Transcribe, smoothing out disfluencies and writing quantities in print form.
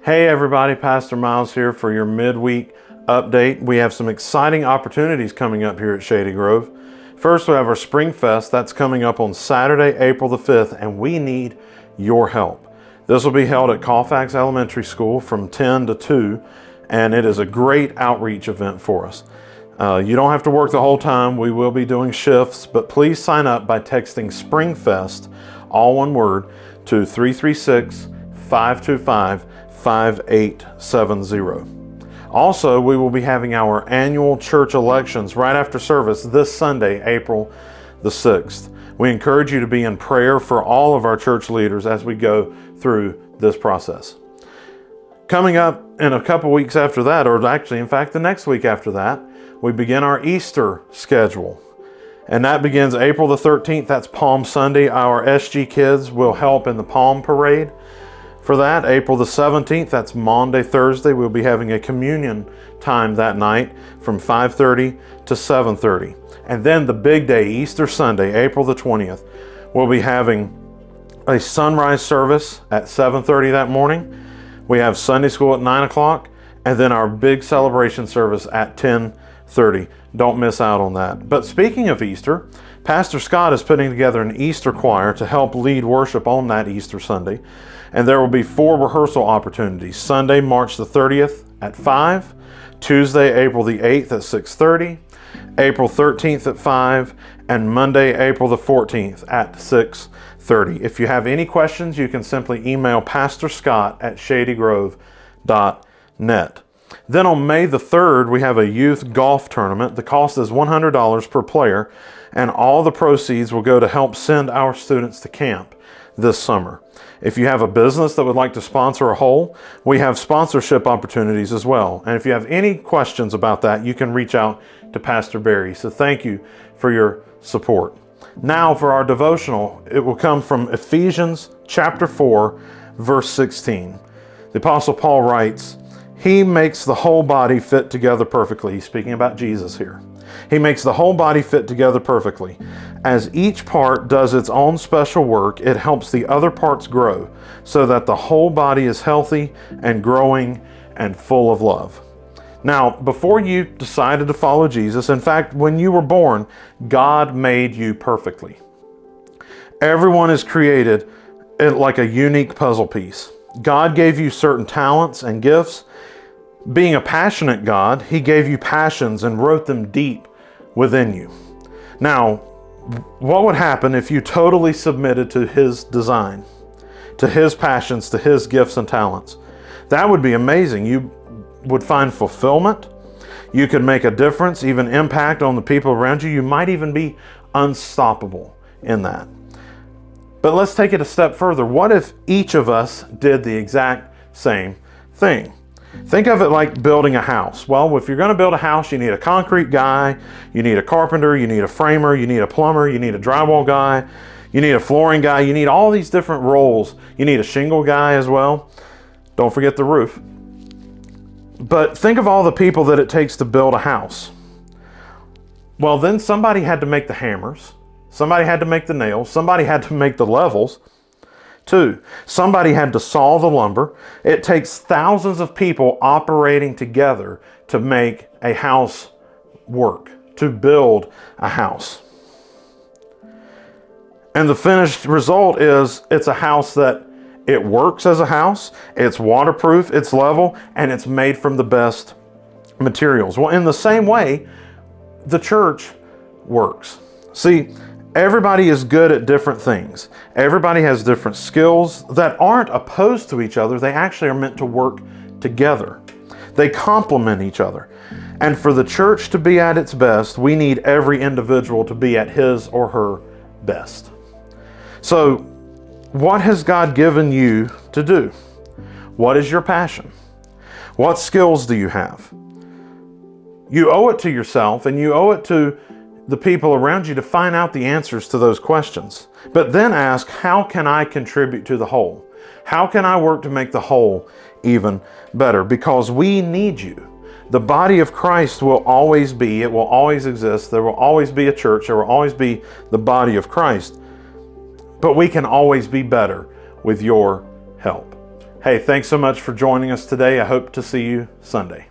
Hey everybody, Pastor Myles here for your midweek update. We have some exciting opportunities coming up here at Shady Grove. First, we have our Spring Fest. That's coming up on Saturday, April the 5th, and we need your help. This will be held at Colfax Elementary School from 10 to 2, and it is a great outreach event for us. You don't have to work the whole time. We will be doing shifts, but please sign up by texting Spring Fest, all one word, to 336-525-5870. Also, we will be having our annual church elections right after service this Sunday, April the 6th. We encourage you to be in prayer for all of our church leaders as we go through this process. Coming up in a couple weeks after that, or actually, in fact, the next week after that, we begin our Easter schedule. And that begins April the 13th. That's Palm Sunday. Our SG kids will help in the Palm Parade. For that, April the 17th, that's Maundy Thursday, we'll be having a communion time that night from 5:30 to 7:30. And then the big day, Easter Sunday, April the 20th, we'll be having a sunrise service at 7:30 that morning. We have Sunday school at 9 o'clock, and then our big celebration service at 10:30. Don't miss out on that. But speaking of Easter, Pastor Scott is putting together an Easter choir to help lead worship on that Easter Sunday. And there will be 4 rehearsal opportunities. Sunday, March the 30th at 5, Tuesday, April the 8th at 6:30, April 13th at 5, and Monday, April the 14th at 6:30. If you have any questions, you can simply email Pastor Scott at shadygrove.net. Then on May the 3rd, we have a youth golf tournament. The cost is $100 per player, and all the proceeds will go to help send our students to camp this summer. If you have a business that would like to sponsor a hole, we have sponsorship opportunities as well. And if you have any questions about that, you can reach out to Pastor Barry. So thank you for your support. Now for our devotional, it will come from Ephesians chapter 4, verse 16. The Apostle Paul writes, "He makes the whole body fit together perfectly." He's speaking about Jesus here. He makes the whole body fit together perfectly. As each part does its own special work, it helps the other parts grow so that the whole body is healthy and growing and full of love. Now, before you decided to follow Jesus, in fact, when you were born, God made you perfectly. Everyone is created like a unique puzzle piece. God gave you certain talents and gifts. Being a passionate God, He gave you passions and wrote them deep within you. Now, what would happen if you totally submitted to His design, to His passions, to His gifts and talents? That would be amazing. You would find fulfillment. You could make a difference, even impact on the people around you. You might even be unstoppable in that. But let's take it a step further. What if each of us did the exact same thing? Think of it like building a house. Well, if you're going to build a house, you need a concrete guy, you need a carpenter, you need a framer, you need a plumber, you need a drywall guy, you need a flooring guy, you need all these different roles. You need a shingle guy as well. Don't forget the roof. But think of all the people that it takes to build a house. Well, then somebody had to make the hammers, somebody had to make the nails, somebody had to make the levels. 2, somebody had to saw the lumber. It takes thousands of people operating together to make a house work, to build a house. And the finished result is it's a house that it works as a house, it's waterproof, it's level, and it's made from the best materials. Well, in the same way, the church works. See, everybody is good at different things. Everybody has different skills that aren't opposed to each other. They actually are meant to work together. They complement each other. And for the church to be at its best, we need every individual to be at his or her best. So, what has God given you to do? What is your passion? What skills do you have? You owe it to yourself, and you owe it to the people around you to find out the answers to those questions. But then ask, how can I contribute to the whole? How can I work to make the whole even better? Because we need you. The body of Christ will always be, it will always exist. There will always be a church. There will always be the body of Christ. But we can always be better with your help. Hey, thanks so much for joining us today. I hope to see you Sunday.